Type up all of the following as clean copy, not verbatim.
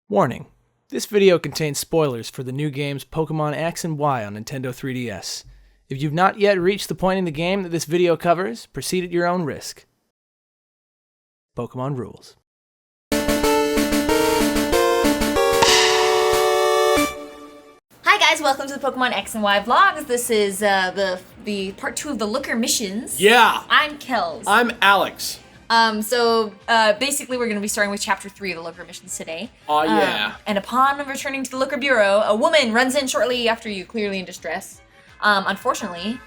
Warning, this video contains spoilers for the new games Pokemon X and Y on Nintendo 3DS. If you've not yet reached the point in the game that this video covers, proceed at your own risk. Pokemon rules. Hi guys, welcome to the Pokemon X and Y vlogs. This is the part 2 of the Looker missions. Yeah. I'm Kels. I'm Alex. Basically we're going to be starting with Chapter 3 of the Looker missions today. Oh, yeah. And upon returning to the Looker Bureau, a woman runs in shortly after you, clearly in distress. Unfortunately...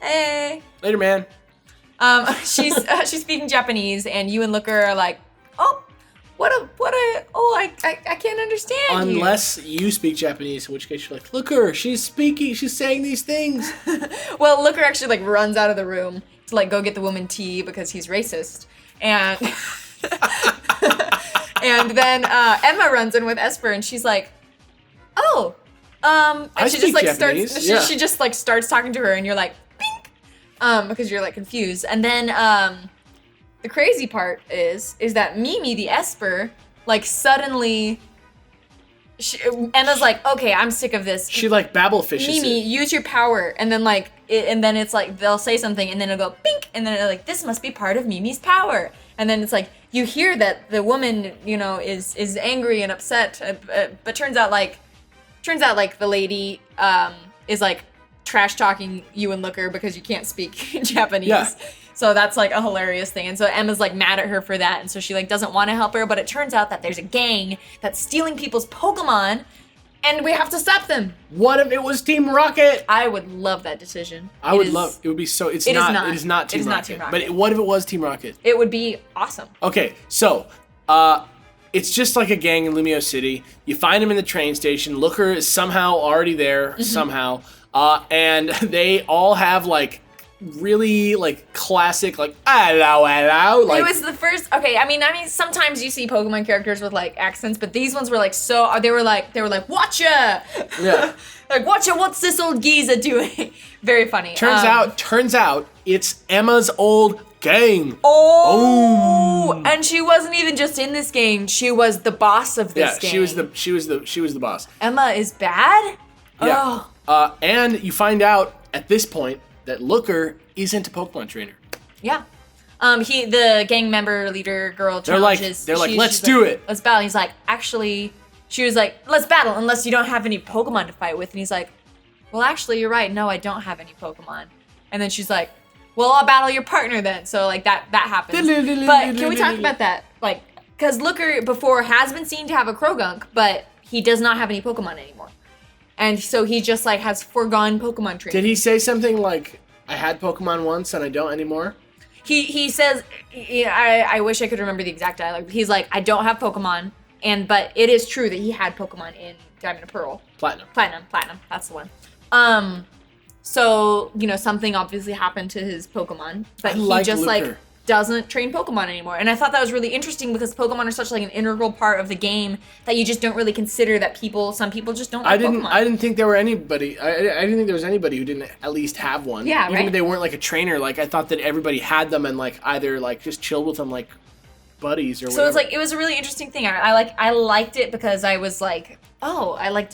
Hey! Later, man. She's speaking Japanese, and you and Looker are like, I can't understand you. Unless you speak Japanese, in which case you're like, look her, she's saying these things. Well, Looker actually runs out of the room to go get the woman tea because he's racist, and and then Emma runs in with Esper, and she's like, and she just Japanese. She just starts talking to her, and you're like, bink, because you're confused, and then the crazy part is that Mimi, the Esper, suddenly, Emma's like, okay, I'm sick of this. She babble fishes Mimi, it. use your power, and then it's they'll say something, and then it'll go bink, and then it'll this must be part of Mimi's power, and then it's you hear that the woman, is angry and upset, but turns out the lady is trash talking you and Looker because you can't speak Japanese. Yeah. So that's a hilarious thing. And so Emma's mad at her for that. And so she doesn't want to help her, but it turns out that there's a gang that's stealing people's Pokemon and we have to stop them. What if it was Team Rocket? I would love that decision. It would be so, it is not Team Rocket. But what if it was Team Rocket? It would be awesome. Okay, so, it's just like a gang in Lumio City. You find them in the train station. Looker is somehow already there, somehow. And they all have really classic hello. It was the first. Okay, I mean sometimes you see Pokemon characters with accents, but these ones were they were like Watcha. Yeah. Watcha, what's this old geezer doing? Very funny. Turns out it's Emma's old gang. Oh, and she wasn't even just in this gang. She was the boss of this gang. Yeah, she was the boss. Emma is bad? Yeah. Oh. And you find out at this point that Looker isn't a Pokemon trainer. Yeah. The gang member leader girl challenges. They're like, let's do it. Let's battle. He's like, actually, she was like, let's battle unless you don't have any Pokemon to fight with. And he's like, well, actually, you're right. No, I don't have any Pokemon. And then she's like, well, I'll battle your partner then. So that happens. But can we talk about that? Because Looker before has been seen to have a Krogunk, but he does not have any Pokemon anymore. And so he just has foregone Pokemon training. Did he say something like, I had Pokemon once and I don't anymore? He says, I wish I could remember the exact dialogue. He's like, I don't have Pokemon, but it is true that he had Pokemon in Diamond and Pearl. Platinum, that's the one. So, something obviously happened to his Pokemon, but he just Looker. Doesn't train Pokemon anymore. And I thought that was really interesting because Pokemon are such an integral part of the game that you just don't really consider that some people just don't like Pokemon. I didn't think there were anybody, I didn't think there was anybody who didn't at least have one. Yeah, Even if they weren't a trainer, I thought that everybody had them and either just chilled with them buddies or whatever. So it was a really interesting thing. I liked it because I was it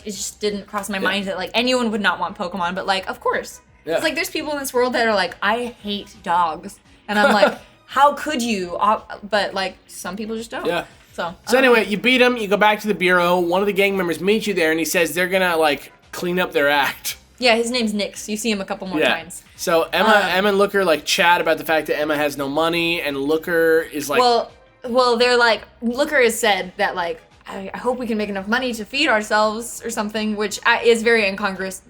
just didn't cross my mind that anyone would not want Pokemon, but of course. Yeah. It's there's people in this world that are I hate dogs. And I'm how could you? But some people just don't. Yeah. So anyway, you beat him, you go back to the bureau, one of the gang members meets you there and he says they're gonna clean up their act. Yeah, his name's Nyx. You see him a couple more times. So Emma and Looker chat about the fact that Emma has no money and Looker is Well, they're Looker has said that I hope we can make enough money to feed ourselves or something, which is very incongruous,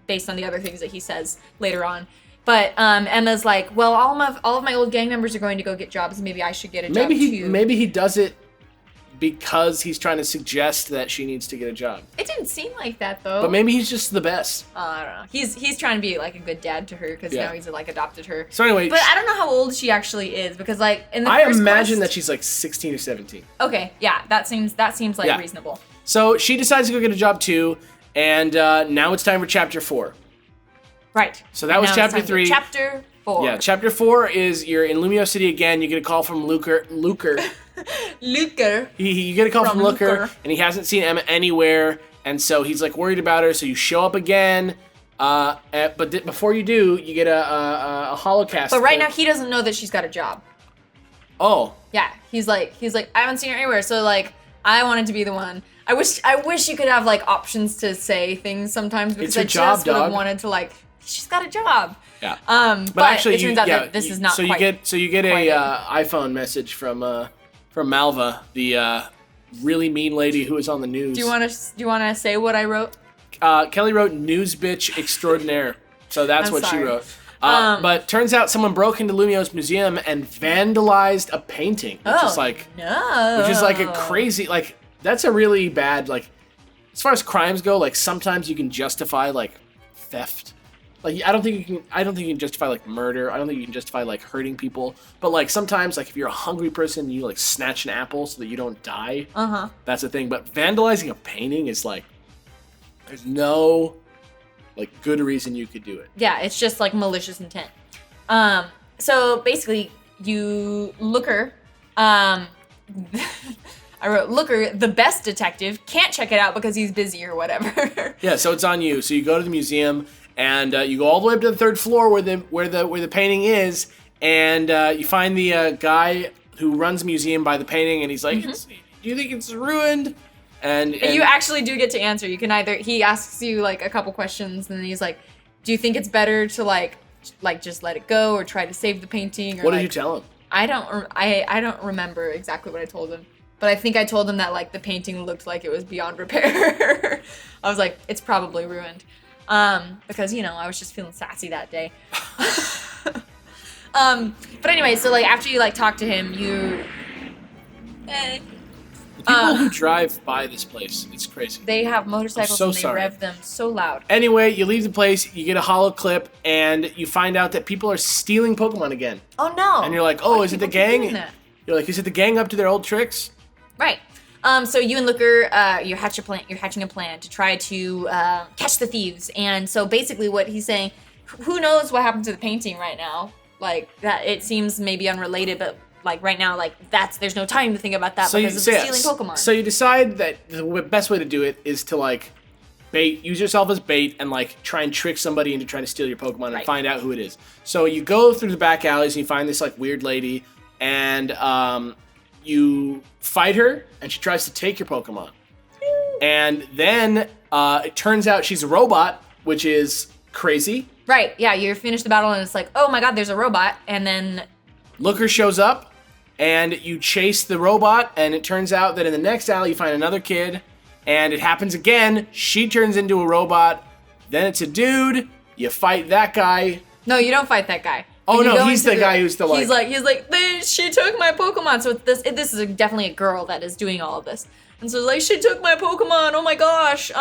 based on the other things that he says later on. But Emma's well, all of my old gang members are going to go get jobs. Maybe I should get a job too. Maybe he does it because he's trying to suggest that she needs to get a job. It didn't seem like that though. But maybe he's just the best. I don't know. He's trying to be a good dad to her because now he's adopted her. So anyway, but I don't know how old she actually is because in the I first imagine quest, that she's 16 or 17. Okay, yeah, that seems reasonable. So she decides to go get a job too, and now it's time for Chapter 4. Right. So that was Chapter 3. Chapter 4. Yeah, Chapter 4 is you're in Lumio City again. You get a call from Looker. Looker. You get a call from Looker, Looker. and he hasn't seen Emma anywhere, and so he's like worried about her. So you show up again, but before you do, you get a holocast. But right now he doesn't know that she's got a job. Oh. Yeah, he's like I haven't seen her anywhere, so like I wanted to be the one. I wish you could have like options to say things sometimes because I just would have wanted to like she's got a job. Yeah. But actually, it turns out that this is not so quite. You get a iPhone message from Malva, the really mean lady who was on the news. Do you want to say what I wrote? Kelly wrote "news bitch extraordinaire," so that's I'm what sorry. she wrote. But turns out someone broke into Lumio's museum and vandalized a painting, which is like a crazy like that's a really bad like as far as crimes go. Like sometimes you can justify like theft. Like I don't think you can justify like murder. I don't think you can justify like hurting people. But like sometimes like if you're a hungry person, you like snatch an apple so that you don't die. That's a thing. But vandalizing a painting is like there's no like good reason you could do it. Yeah, it's just like malicious intent. So basically, Looker. I wrote Looker, the best detective, can't check it out because he's busy or whatever. Yeah, so it's on you. So you go to the museum and you go all the way up to the third floor where the painting is, and you find the guy who runs the museum by the painting, and he's like, "Do you think it's ruined?" And you actually do get to answer. You can he asks you like a couple questions, and then he's like, "Do you think it's better to like just let it go or try to save the painting?" Or what did you tell him? I don't remember exactly what I told him, but I think I told him that like the painting looked like it was beyond repair. I was like, "It's probably ruined," because I was just feeling sassy that day. But anyway, so like after you like talk to him, The people who drive by this place, it's crazy. They have motorcycles and they rev them so loud. Anyway, you leave the place, you get a holo clip, and you find out that people are stealing Pokemon again. Oh no! And you're like, oh, is it the gang? You're like, is it the gang up to their old tricks? Right. So you and Looker, you're hatching a plan to try to catch the thieves. And so basically what he's saying, who knows what happened to the painting right now? Like that, it seems maybe unrelated, but like right now, like there's no time to think about that because of stealing Pokemon. So you decide that the best way to do it is to like use yourself as bait and like try and trick somebody into trying to steal your Pokemon and find out who it is. So you go through the back alleys and you find this like weird lady and you fight her and she tries to take your Pokemon. And then it turns out she's a robot, which is crazy. Right, yeah, you finish the battle and it's like, oh my god, there's a robot, and then Looker shows up, and you chase the robot, and it turns out that in the next alley you find another kid, and it happens again. She turns into a robot, then it's a dude, you fight that guy. No, you don't fight that guy. Oh no, he's the guy who's the like... He's like, she took my Pokemon, so this is definitely a girl that is doing all of this. And so like, she took my Pokemon, oh my gosh.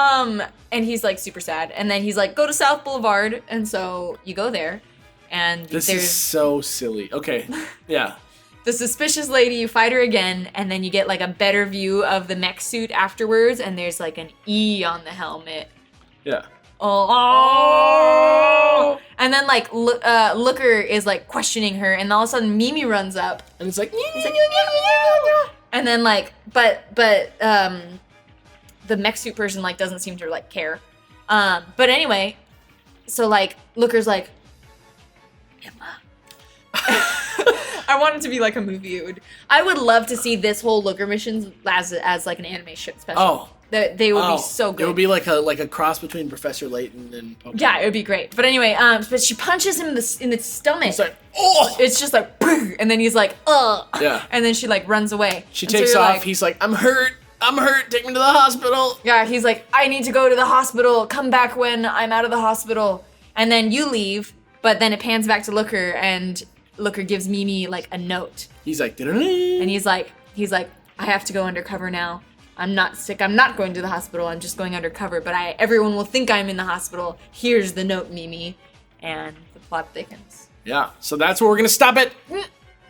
And he's like super sad. And then he's like, go to South Boulevard. And so you go there. And this is so silly. Okay, yeah. The suspicious lady, you fight her again. And then you get like a better view of the mech suit afterwards. And there's like an E on the helmet. Yeah. Oh. And then like Looker is like questioning her. And all of a sudden Mimi runs up. And it's like... And then like, but the mech suit person like doesn't seem to like care. But anyway, so like Looker's like, Emma. I want it to be like a movie. I would love to see this whole Looker missions as like an animation special. Oh. They would be so good. It would be like a cross between Professor Layton and Pokemon. Yeah, it would be great. But anyway, but she punches him in the stomach. It's like, oh! It's just like, and then he's like, ugh. Yeah. And then she like runs away. She takes off. Like, he's like, I'm hurt. Take me to the hospital. Yeah, he's like, I need to go to the hospital. Come back when I'm out of the hospital. And then you leave, but then it pans back to Looker, and Looker gives Mimi like a note. He's like, and he's like, I have to go undercover now. I'm not sick. I'm not going to the hospital. I'm just going undercover. But everyone will think I'm in the hospital. Here's the note, Mimi. And the plot thickens. Yeah. So that's where we're gonna stop it.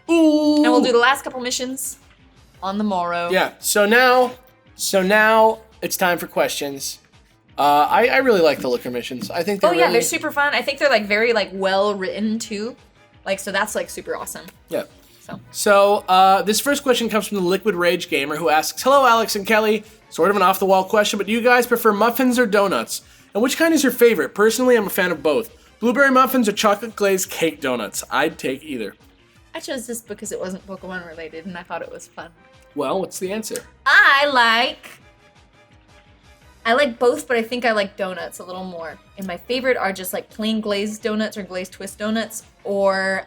Ooh. And we'll do the last couple missions on the morrow. Yeah. So now it's time for questions. I really like the Looker missions. I think they're yeah, they're super fun. I think they're like very like well written too. Like so that's like super awesome. Yeah. So this first question comes from the Liquid Rage Gamer, who asks, "Hello, Alex and Kelly. Sort of an off-the-wall question, but do you guys prefer muffins or donuts? And which kind is your favorite? Personally, I'm a fan of both. Blueberry muffins or chocolate glazed cake donuts? I'd take either." I chose this because it wasn't Pokemon related, and I thought it was fun. Well, what's the answer? I like both, but I think I like donuts a little more. And my favorite are just like plain glazed donuts or glazed twist donuts, or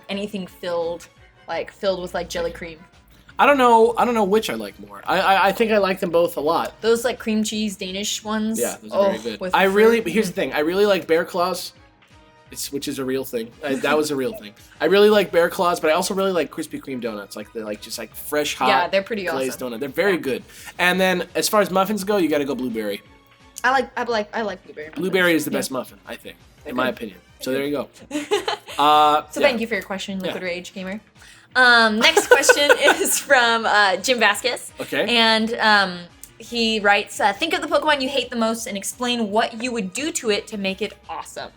anything filled with like jelly cream. I don't know which I like more. I think I like them both a lot. Those like cream cheese Danish ones. Yeah, those are very good. But here's the thing. I really like Bear Claws, which is a real thing. That was a real thing. I really like Bear Claws, but I also really like Krispy Kreme donuts. Like they're like just like fresh, hot. Yeah, they're pretty glazed awesome. donut. They're very good. And then as far as muffins go, you got to go blueberry. I like blueberry. Muffins. Blueberry is the best muffin, I think, in my opinion. So there you go. Thank you for your question, Liquid Rage Gamer. Next question is from Jim Vasquez. Okay. And he writes, think of the Pokemon you hate the most and explain what you would do to it to make it awesome.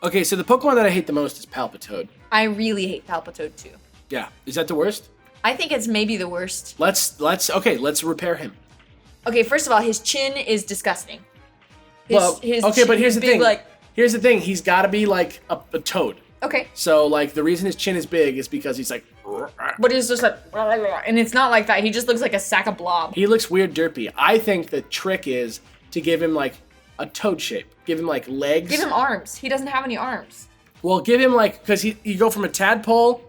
Okay, so the Pokemon that I hate the most is Palpitoad. I really hate Palpitoad too. Yeah. Is that the worst? I think it's maybe the worst. Let's repair him. Okay, first of all, his chin is disgusting. But here's the thing. Here's the thing. He's got to be like a toad. Okay. So like the reason his chin is big is because he's like. But he's just like, and it's not like that. He just looks like a sack of blob. He looks weird, derpy. I think the trick is to give him like a toad shape. Give him like legs. Give him arms. He doesn't have any arms. Well, give him like, because you go from a tadpole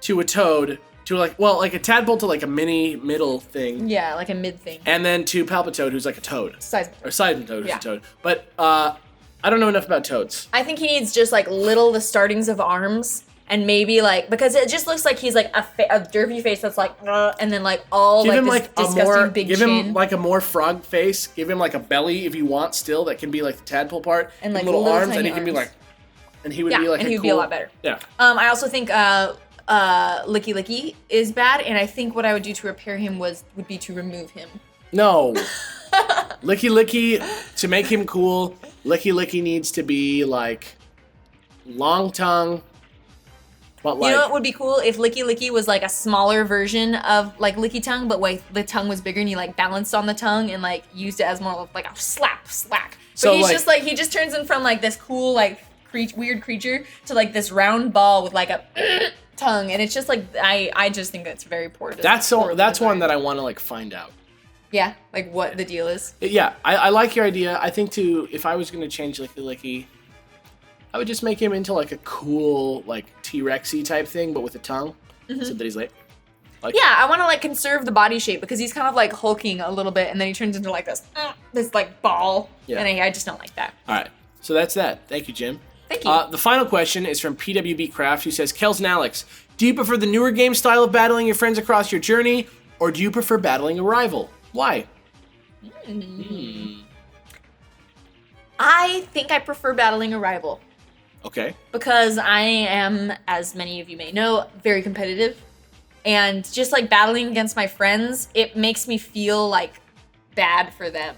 to a toad to like a tadpole to like a mini middle thing. Yeah, like a mid thing. And then to Palpitoad, who's like a toad. Seismitoad, who's a toad. But I don't know enough about toads. I think he needs just like the startings of arms, and maybe like, because it just looks like he's like a derpy face that's like, and then like all give like him this like disgusting big give chin. him like a more frog face. Give him like a belly if you want still that can be like the tadpole part. And like little arms, and he arms. can be like, and he would be like, and he would be a lot better. Yeah. I also think Licky Licky is bad, and I think what I would do to repair him would be to remove him. No. Licky Licky, to make him cool, Licky Licky needs to be like long tongue. But like, you know what would be cool? If Licky Licky was like a smaller version of like Licky Tongue, but like the tongue was bigger and you like balanced on the tongue and like used it as more of like a slack. But so he's like, just like, he just turns in from like this cool like weird creature to like this round ball with like a tongue, and it's just like I just think that's very poor. That's one that I want to like find out. Yeah, like what the deal is. Yeah, I like your idea. I think if I was gonna change Licky Licky, I would just make him into like a cool like T-Rexy type thing, but with a tongue, so that he's like. Yeah, I want to like conserve the body shape because he's kind of like hulking a little bit, and then he turns into like this like ball, and I just don't like that. All right, so that's that. Thank you, Jim. Thank you. The final question is from PWB Craft, who says, "Kells and Alex, do you prefer the newer game style of battling your friends across your journey, or do you prefer battling a rival? Why?" I think I prefer battling a rival. Okay. Because I am, as many of you may know, very competitive. And just like battling against my friends, it makes me feel like bad for them.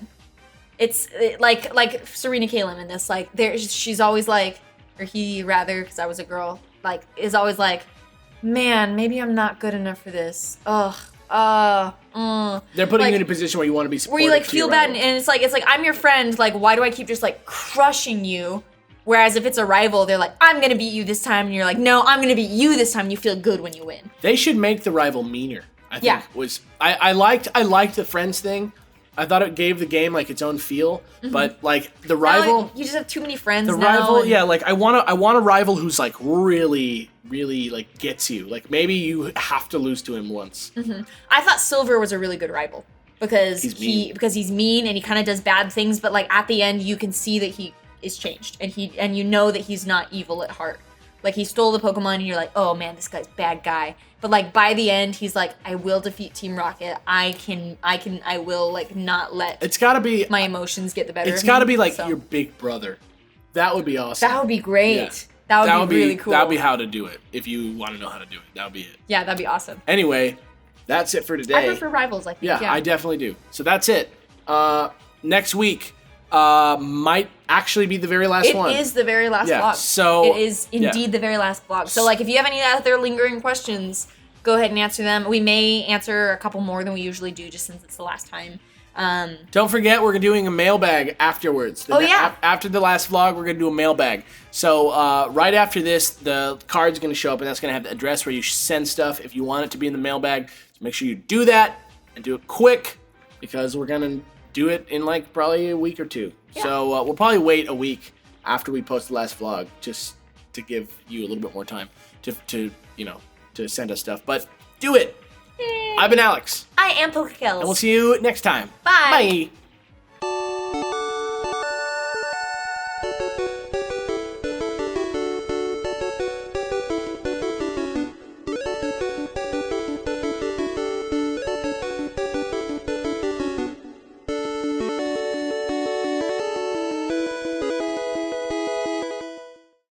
It's like Serena Kalin in this, like she's always like, or he rather, because I was a girl, like is always like, man, maybe I'm not good enough for this. They're putting you in a position where you want to be supportive. Where you like feel bad, and it's like I'm your friend. Like, why do I keep just like crushing you? Whereas if it's a rival, they're like, I'm gonna beat you this time, and you're like, no, I'm gonna beat you this time. And you feel good when you win. They should make the rival meaner. I think I liked the friends thing. I thought it gave the game like its own feel, but like the rival, like, you just have too many friends. The now, rival, yeah, like I want a rival who's like really like gets you. Like maybe you have to lose to him once. I thought Silver was a really good rival because he's mean and he kind of does bad things, but like at the end you can see that he is changed and you know that he's not evil at heart. Like he stole the Pokemon and you're like, oh man, this guy's a bad guy. But like by the end, he's like, I will defeat Team Rocket. I will like not let. It's gotta be my emotions get the better. It's gotta be like your big brother. That would be awesome. That would be great. Yeah. That would be really cool. That would be how to do it. If you want to know how to do it, that would be it. Yeah, that'd be awesome. Anyway, that's it for today. I prefer rivals, I think. Yeah, I definitely do. So that's it. Next week, might actually be the very last one. It is the very last Yeah, vlog. so- it is indeed the very last vlog. So like if you have any other lingering questions, go ahead and answer them. We may answer a couple more than we usually do just since it's the last time. Don't forget, we're doing a mailbag afterwards. Yeah. After the last vlog, we're going to do a mailbag. So right after this, the card's going to show up, and that's going to have the address where you send stuff if you want it to be in the mailbag. So make sure you do that, and do it quick, because we're going to do it in like probably a week or two. Yeah. So we'll probably wait a week after we post the last vlog, just to give you a little bit more time to send us stuff. But do it. I've been Alex. I am Kellie. And we'll see you next time. Bye. Bye.